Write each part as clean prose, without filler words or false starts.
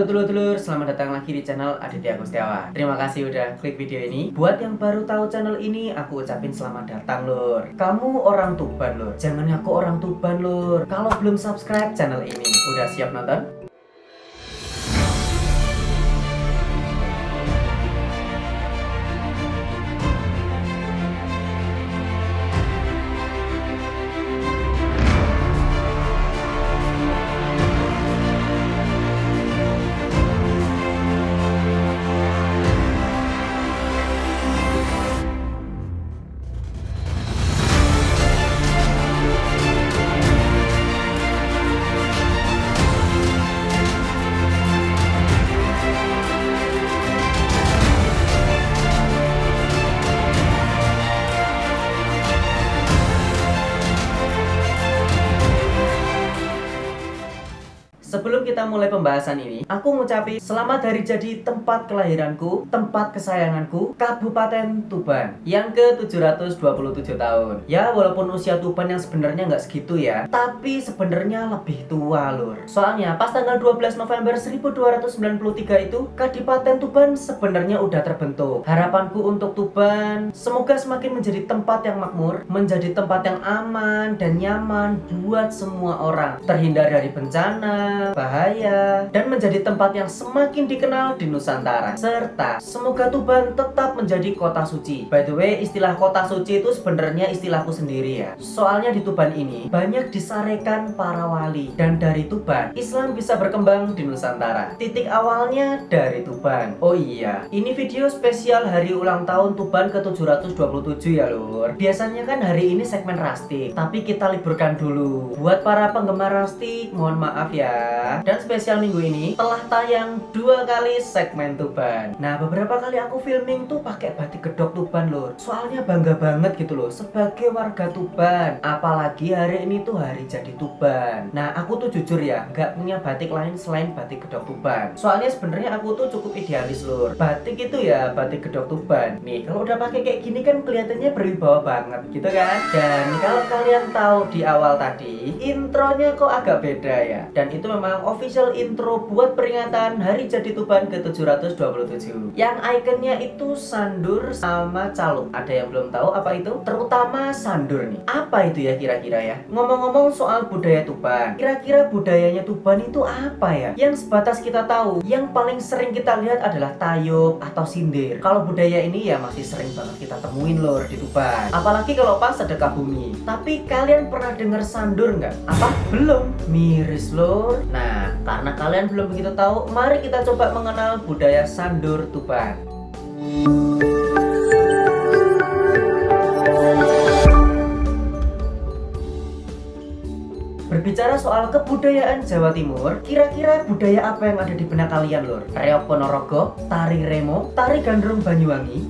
Halo dulur-dulur, selamat datang lagi di channel Aditya Gustiawan. Terima kasih udah klik video ini. Buat yang baru tahu channel ini, aku ucapin selamat datang lur. Kamu orang Tuban lur, jangan ngaku orang Tuban lur kalau belum subscribe channel ini. Udah siap nonton? Sebelum kita mulai pembahasan ini, aku ngucapin selamat hari jadi tempat kelahiranku, tempat kesayanganku, Kabupaten Tuban yang ke-727 tahun. Ya, walaupun usia Tuban yang sebenarnya nggak segitu ya, tapi sebenarnya lebih tua lur. Soalnya pas tanggal 12 November 1293 itu, Kadipaten Tuban sebenarnya udah terbentuk. Harapanku untuk Tuban, semoga semakin menjadi tempat yang makmur, menjadi tempat yang aman dan nyaman buat semua orang, terhindar dari bencana, bahaya, dan menjadi tempat yang semakin dikenal di Nusantara. Serta semoga Tuban tetap menjadi kota suci. By the way, istilah kota suci itu sebenarnya istilahku sendiri ya. Soalnya di Tuban ini banyak disarekan para wali, dan dari Tuban Islam bisa berkembang di Nusantara. Titik awalnya dari Tuban. Oh iya, ini video spesial hari ulang tahun Tuban ke-727 ya lur. Biasanya kan hari ini segmen Rastik, tapi kita liburkan dulu. Buat para penggemar Rastik, mohon maaf ya. Dan spesial minggu ini telah tayang 2 kali segmen Tuban. Nah, beberapa kali aku filming tuh pakai batik gedok Tuban lur. Soalnya bangga banget gitu loh sebagai warga Tuban. Apalagi hari ini tuh hari jadi Tuban. Nah, aku tuh jujur ya, nggak punya batik lain selain batik gedok Tuban. Soalnya sebenarnya aku tuh cukup idealis lur. Batik itu ya batik gedok Tuban. Nih, kalau udah pakai kayak gini kan kelihatannya berwibawa banget gitu kan. Dan kalau kalian tahu di awal tadi, intronya kok agak beda ya. Dan itu memang official intro buat peringatan hari jadi Tuban ke-727 yang ikonnya itu sandur sama caluk. Ada yang belum tahu apa itu? Terutama sandur nih. Apa itu ya kira-kira ya? Ngomong-ngomong soal budaya Tuban, kira-kira budayanya Tuban itu apa ya? Yang sebatas kita tahu, yang paling sering kita lihat adalah tayub atau sindir. Kalau budaya ini ya masih sering banget kita temuin lor di Tuban. Apalagi kalau pas sedekah bumi. Tapi kalian pernah dengar sandur nggak? Apa? Belum? Miris lor. Nah, karena kalian belum begitu tahu, mari kita coba mengenal budaya sandur Tuban. Berbicara soal kebudayaan Jawa Timur, kira-kira budaya apa yang ada di benak kalian lur? Reok Ponorogo, tari remo, tari gandrung Banyuwangi?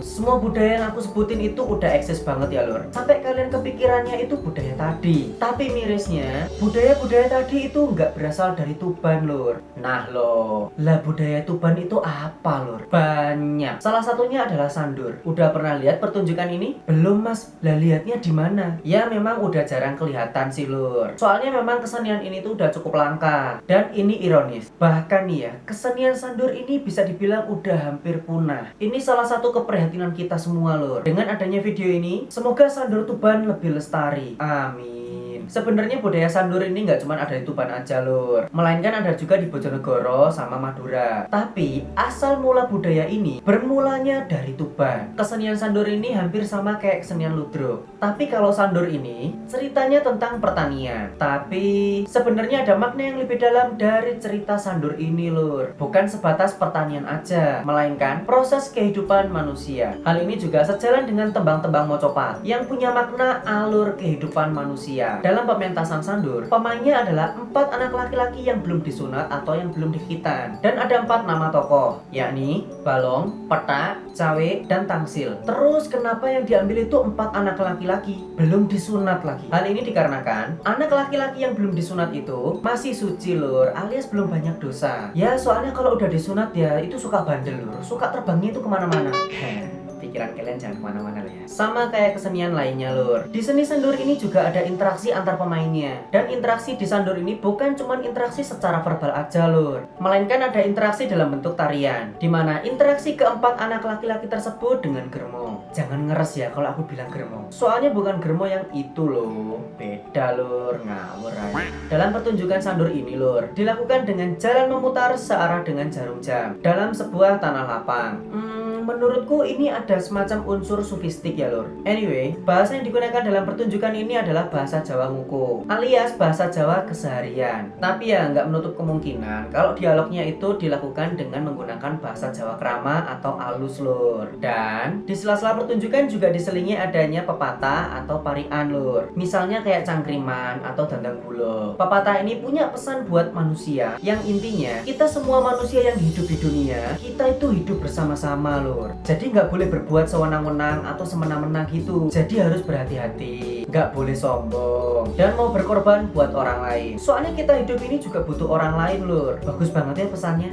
Semua budaya yang aku sebutin itu udah eksis banget ya lur. Sampai kalian kepikirannya itu budaya tadi. Tapi mirisnya, budaya-budaya tadi itu nggak berasal dari Tuban lur. Nah loh, lah budaya Tuban itu apa lur? Banyak. Salah satunya adalah sandur. Udah pernah lihat pertunjukan ini? Belum mas. Lah lihatnya di mana? Ya memang udah jarang kelihatan sih lur. Soalnya memang kesenian ini tuh udah cukup langka. Dan ini ironis. Bahkan nih ya, kesenian sandur ini bisa dibilang udah hampir punah. Ini salah satu keprihatinan kita semua lur. Dengan adanya video ini, semoga sandur Tuban lebih lestari. Amin. Sebenarnya budaya sandur ini nggak cuma ada di Tuban aja lur, melainkan ada juga di Bojonegoro sama Madura. Tapi asal mula budaya ini bermulanya dari Tuban. Kesenian sandur ini hampir sama kayak kesenian ludruk. Tapi kalau sandur ini ceritanya tentang pertanian. Tapi sebenarnya ada makna yang lebih dalam dari cerita sandur ini lur. Bukan sebatas pertanian aja, melainkan proses kehidupan manusia. Hal ini juga sejalan dengan tembang-tembang Mocopat yang punya makna alur kehidupan manusia. Dalam pementasan sandur, pemainnya adalah 4 anak laki-laki yang belum disunat atau yang belum dikhitan. Dan ada 4 nama tokoh, yakni Balong, Petak, Cawe, dan Tangsil. Terus kenapa yang diambil itu 4 anak laki-laki? Belum disunat lagi. Hal ini dikarenakan anak laki-laki yang belum disunat itu masih suci lur, alias belum banyak dosa. Ya soalnya kalau udah disunat ya itu suka bandel lur, suka terbangnya itu kemana-mana. pikiran kalian jangan kemana-mana lah ya. Sama kayak kesenian lainnya lur. Di seni sandur ini juga ada interaksi antar pemainnya. Dan interaksi di sandur ini bukan cuma interaksi secara verbal aja lur, melainkan ada interaksi dalam bentuk tarian, dimana interaksi keempat anak laki-laki tersebut dengan germo. Jangan ngeres ya kalau aku bilang germo, soalnya bukan germo yang itu loh, beda lur, ngawur aja. Dalam pertunjukan sandur ini lur, dilakukan dengan jalan memutar searah dengan jarum jam dalam sebuah tanah lapang. Menurutku ini ada semacam unsur sufistik ya lur. Anyway, bahasa yang digunakan dalam pertunjukan ini adalah bahasa Jawa Nguko, alias bahasa Jawa keseharian. Tapi ya nggak menutup kemungkinan kalau dialognya itu dilakukan dengan menggunakan bahasa Jawa krama atau alus lur. Dan di sela-sela pertunjukan juga diselingi adanya pepatah atau parian lur. Misalnya kayak cangkriman atau dandang gulo. Pepatah ini punya pesan buat manusia yang intinya kita semua manusia yang hidup di dunia, kita itu hidup bersama-sama lur. Jadi nggak boleh berbuat sewenang-wenang atau semena-mena gitu. Jadi harus berhati-hati, nggak boleh sombong, dan mau berkorban buat orang lain. Soalnya kita hidup ini juga butuh orang lain lur. Bagus banget ya pesannya.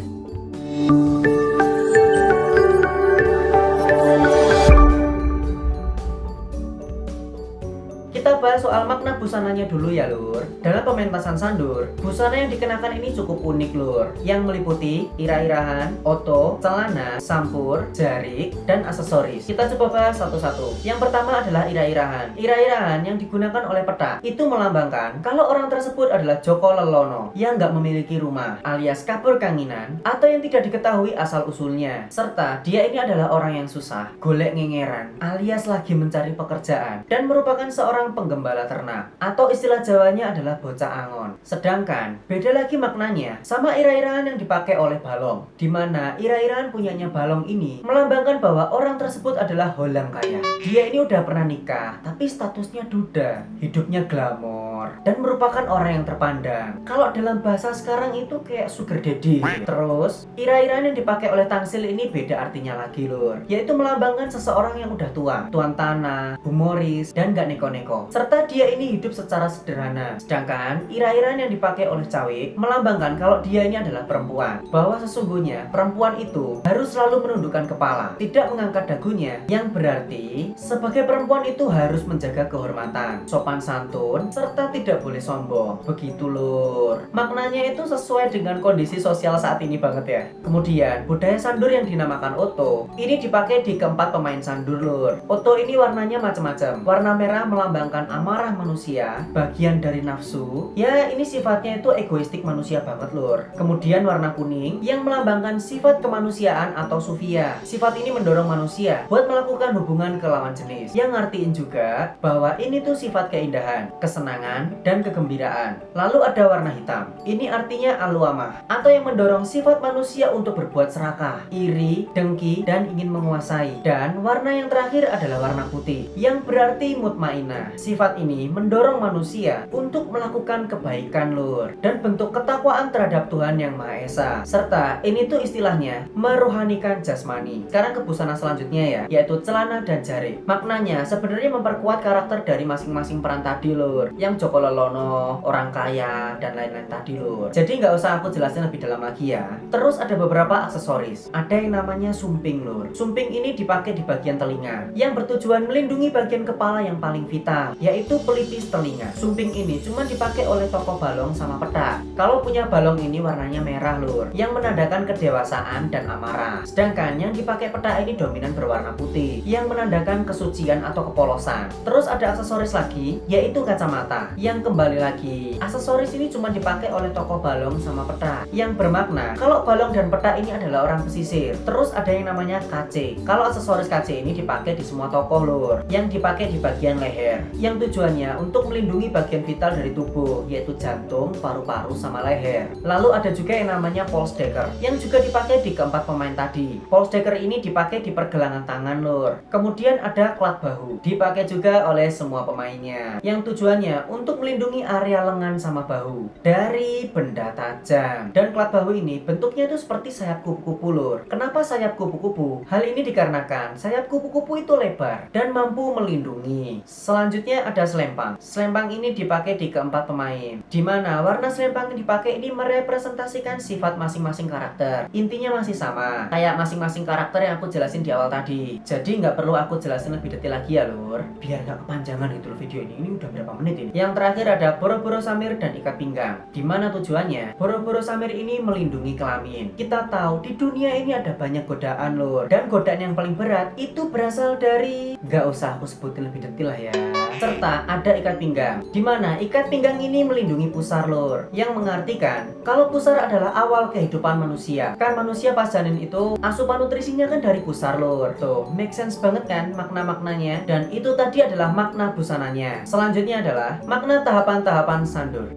Kita bahas soal makna busananya dulu ya lur. Dalam pementasan sandur, busana yang dikenakan ini cukup unik lur, yang meliputi irah-irahan, oto, celana, sampur, jarik, dan aksesoris. Kita coba bahas satu-satu. Yang pertama adalah irah-irahan. Irah-irahan yang digunakan oleh petak itu melambangkan kalau orang tersebut adalah Joko Lelono yang nggak memiliki rumah, alias kabur kanginan, atau yang tidak diketahui asal usulnya, serta dia ini adalah orang yang susah, golek ngengeran, alias lagi mencari pekerjaan, dan merupakan seorang penggembala ternak, atau istilah Jawanya adalah bocah angon. Sedangkan beda lagi maknanya sama irah-irahan yang dipakai oleh balong, dimana irah-irahan punyanya balong ini melambangkan bahwa orang tersebut adalah holang kaya. Dia ini udah pernah nikah, tapi statusnya duda, hidupnya glamor, dan merupakan orang yang terpandang. Kalau dalam bahasa sekarang itu kayak sugar daddy. Terus irah-irahan yang dipakai oleh Tangsil ini beda artinya lagi lur, yaitu melambangkan seseorang yang udah tua, tuan tanah, humoris, dan gak neko-neko, serta dia ini hidup secara sederhana. Sedangkan irah-irahan yang dipakai oleh Cawi melambangkan kalau dia ini adalah perempuan, bahwa sesungguhnya perempuan itu harus selalu menundukkan kepala, tidak mengangkat dagunya, yang berarti sebagai perempuan itu harus menjaga kehormatan, sopan santun, serta tidak boleh sombong. Begitu lur. Maknanya itu sesuai dengan kondisi sosial saat ini banget ya. Kemudian budaya sandur yang dinamakan oto ini dipakai di keempat pemain sandur lur. Oto ini warnanya macam-macam. Warna merah melambangkan amarah manusia, bagian dari nafsu. Ya ini sifatnya itu egoistik manusia banget lur. Kemudian warna kuning yang melambangkan sifat kemanusiaan atau sufia. Sifat ini mendorong manusia buat melakukan hubungan ke lawan jenis, yang ngartiin juga bahwa ini tuh sifat keindahan, kesenangan, dan kegembiraan. Lalu ada warna hitam. Ini artinya aluamah, atau yang mendorong sifat manusia untuk berbuat serakah, iri, dengki, dan ingin menguasai. Dan warna yang terakhir adalah warna putih, yang berarti mutmainah. Sifat ini mendorong manusia untuk melakukan kebaikan lur, dan bentuk ketakwaan terhadap Tuhan Yang Maha Esa. Serta ini tuh istilahnya merohanikan jasmani. Sekarang ke busana selanjutnya ya, yaitu celana dan jarik. Maknanya sebenarnya memperkuat karakter dari masing-masing peran tadi lur, yang Joko Lelono, orang kaya, dan lain-lain tadi lur. Jadi nggak usah aku jelasin lebih dalam lagi ya. Terus ada beberapa aksesoris. Ada yang namanya sumping lur. Sumping ini dipakai di bagian telinga, yang bertujuan melindungi bagian kepala yang paling vital, yaitu pelipis telinga. Sumping ini cuma dipakai oleh tokoh balong sama petak. Kalau punya balong ini warnanya merah lur, yang menandakan kedewasaan dan amarah. Sedangkan yang dipakai petak ini dominan berwarna putih, yang menandakan kesucian atau kepolosan. Terus ada aksesoris lagi, yaitu kacamata, yang kembali lagi aksesoris ini cuma dipakai oleh tokoh balong sama petak, yang bermakna kalau balong dan petak ini adalah orang pesisir. Terus ada yang namanya kace. Kalau aksesoris kace ini dipakai di semua tokoh lur, yang dipakai di bagian leher, yang tujuannya untuk melindungi bagian vital dari tubuh, yaitu jantung, paru-paru, sama leher. Lalu ada juga yang namanya polsdecker, yang juga dipakai di keempat pemain tadi. Polsdecker ini dipakai di pergelangan tangan lur. Kemudian ada klat bahu, dipakai juga oleh semua pemainnya, yang tujuannya untuk untuk melindungi area lengan sama bahu dari benda tajam. Dan klat bahu ini bentuknya itu seperti sayap kupu-kupu lur. Kenapa sayap kupu-kupu? Hal ini dikarenakan sayap kupu-kupu itu lebar dan mampu melindungi. Selanjutnya ada selempang. Selempang ini dipakai di keempat pemain, di mana warna selempang yang dipakai ini merepresentasikan sifat masing-masing karakter. Intinya masih sama kayak masing-masing karakter yang aku jelasin di awal tadi. Jadi nggak perlu aku jelasin lebih detail lagi ya lur, biar nggak kepanjangan gitu loh video ini. Ini udah berapa menit ini? Yang terakhir ada Boro-Boro Samir dan ikat pinggang. Dimana tujuannya? Boro-Boro Samir ini melindungi kelamin. Kita tahu di dunia ini ada banyak godaan lur, dan godaan yang paling berat itu berasal dari, nggak usah aku sebutin lebih detail lah ya. Serta ada ikat pinggang, dimana ikat pinggang ini melindungi pusar lur, yang mengartikan kalau pusar adalah awal kehidupan manusia. Kan manusia pas janin itu asupan nutrisinya kan dari pusar lur. Tuh, make sense banget kan makna-maknanya. Dan itu tadi adalah makna busananya. Selanjutnya adalah makna tahapan-tahapan sandur.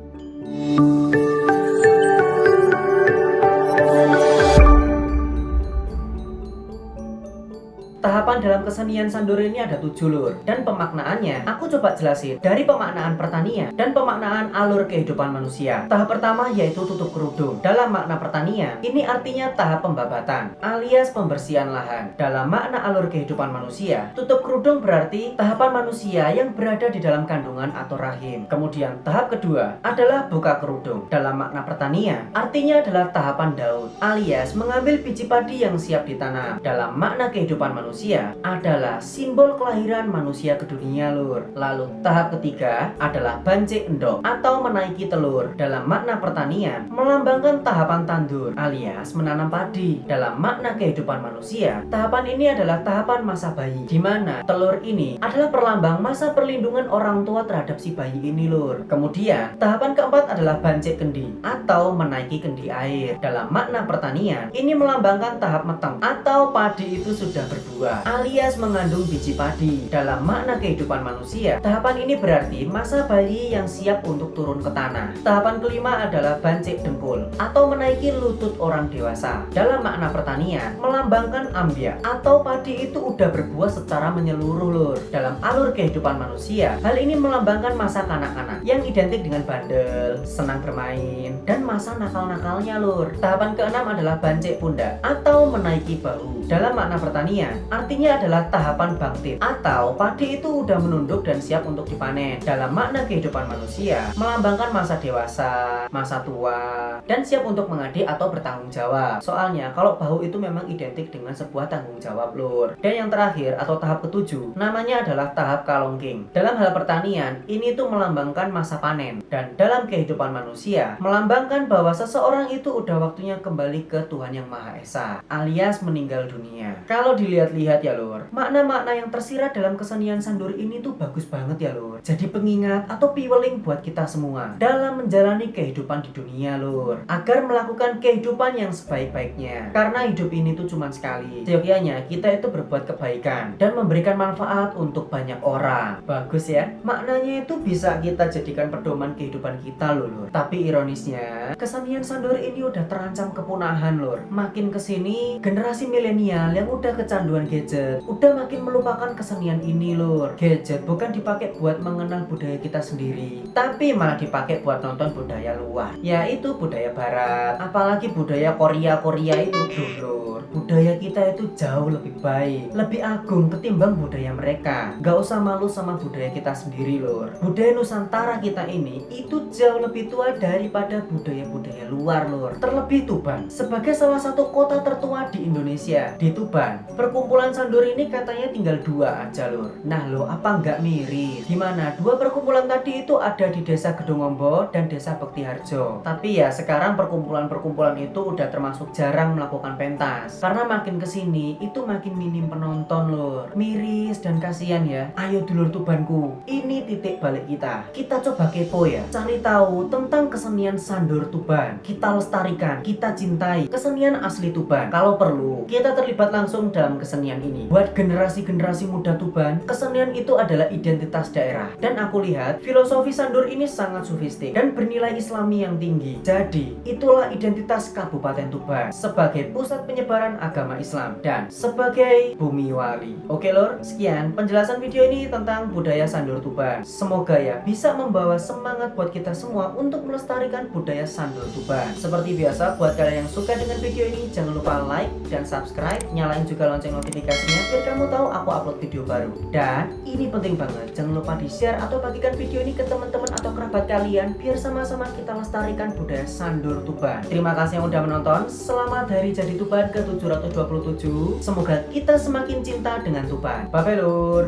Tahapan dalam kesenian sandur ini ada 7 lur, dan pemaknaannya aku coba jelasin dari pemaknaan pertanian dan pemaknaan alur kehidupan manusia. Tahap pertama yaitu tutup kerudung. Dalam makna pertanian, ini artinya tahap pembabatan alias pembersihan lahan. Dalam makna alur kehidupan manusia, tutup kerudung berarti tahapan manusia yang berada di dalam kandungan atau rahim. Kemudian tahap kedua adalah buka kerudung. Dalam makna pertanian, artinya adalah tahapan daud alias mengambil biji padi yang siap ditanam. Dalam makna kehidupan manusia adalah simbol kelahiran manusia ke dunia lur. Lalu tahap ketiga adalah bancik endok atau menaiki telur. Dalam makna pertanian melambangkan tahapan tandur alias menanam padi. Dalam makna kehidupan manusia, tahapan ini adalah tahapan masa bayi, di mana telur ini adalah perlambang masa perlindungan orang tua terhadap si bayi ini lur. Kemudian tahapan keempat adalah bancik kendi atau menaiki kendi air. Dalam makna pertanian ini melambangkan tahap meteng atau padi itu sudah berbuah alias mengandung biji padi. Dalam makna kehidupan manusia, tahapan ini berarti masa bayi yang siap untuk turun ke tanah. Tahapan kelima adalah bancik dengkul atau menaiki lutut orang dewasa. Dalam makna pertanian melambangkan ambia atau padi itu udah berbuah secara menyeluruh lur. Dalam alur kehidupan manusia, hal ini melambangkan masa kanak-kanak yang identik dengan bandel, senang bermain, dan masa nakal-nakalnya lur. Tahapan keenam adalah bancik pundak atau menaiki bahu. Dalam makna pertanian artinya adalah tahapan bangkit atau padi itu udah menunduk dan siap untuk dipanen. Dalam makna kehidupan manusia melambangkan masa dewasa, masa tua, dan siap untuk mengadi atau bertanggung jawab. Soalnya kalau bahu itu memang identik dengan sebuah tanggung jawab lur. Dan yang terakhir atau tahap ketujuh namanya adalah tahap kalongking. Dalam hal pertanian ini tuh melambangkan masa panen, dan dalam kehidupan manusia melambangkan bahwa seseorang itu udah waktunya kembali ke Tuhan Yang Maha Esa alias meninggal dunia. Kalau dilihat-lihat ya lur, makna-makna yang tersirat dalam kesenian sandur ini tuh bagus banget ya lur. Jadi pengingat atau piweling buat kita semua dalam menjalani kehidupan di dunia lur, agar melakukan kehidupan yang sebaik-baiknya. Karena hidup ini tuh cuma sekali. Seyogyanya kita itu berbuat kebaikan dan memberikan manfaat untuk banyak orang. Bagus ya. Maknanya itu bisa kita jadikan pedoman kehidupan kita lur. Tapi ironisnya, kesenian sandur ini udah terancam kepunahan lur. Makin kesini generasi milenial yang udah kecanduan gadget udah makin melupakan kesenian ini lur. Gadget bukan dipakai buat mengenal budaya kita sendiri, tapi malah dipakai buat nonton budaya luar, yaitu budaya barat. Apalagi budaya Korea itu lur. Budaya kita itu jauh lebih baik, lebih agung ketimbang budaya mereka. Gak usah malu sama budaya kita sendiri lur. Budaya Nusantara kita ini itu jauh lebih tua daripada budaya-budaya luar lur. Terlebih Tuban sebagai salah satu kota tertua di Indonesia. Di Tuban perkumpulan sandur ini katanya tinggal 2 aja lur. Nah lo apa nggak miris? Dimana 2 perkumpulan tadi itu ada di desa Gedongombo dan desa Bektiharjo. Tapi ya sekarang perkumpulan-perkumpulan itu udah termasuk jarang melakukan pentas, karena makin kesini itu makin minim penonton lur. Miris dan kasihan ya. Ayo dulur Tubanku, ini titik balik kita. Kita coba kepo ya, cari tahu tentang kesenian sandur Tuban. Kita lestarikan, kita cintai kesenian asli Tuban. Kalau perlu kita terlibat langsung dalam kesenian ini. Buat generasi-generasi muda Tuban, kesenian itu adalah identitas daerah. Dan aku lihat filosofi Sandur ini sangat sofistik dan bernilai Islami yang tinggi. Jadi, itulah identitas Kabupaten Tuban sebagai pusat penyebaran agama Islam dan sebagai bumi wali. Oke lor, sekian penjelasan video ini tentang budaya Sandur Tuban. Semoga ya bisa membawa semangat buat kita semua untuk melestarikan budaya Sandur Tuban. Seperti biasa, buat kalian yang suka dengan video ini, jangan lupa like dan subscribe, nyalain juga lonceng notifikasinya biar kamu tahu aku upload video baru. Dan ini penting banget, jangan lupa di share atau bagikan video ini ke teman-teman atau kerabat kalian biar sama-sama kita lestarikan budaya Sandur Tuban. Terima kasih yang udah menonton. Selamat Hari Jadi Tuban ke-727. Semoga kita semakin cinta dengan Tuban. Bye bye lur.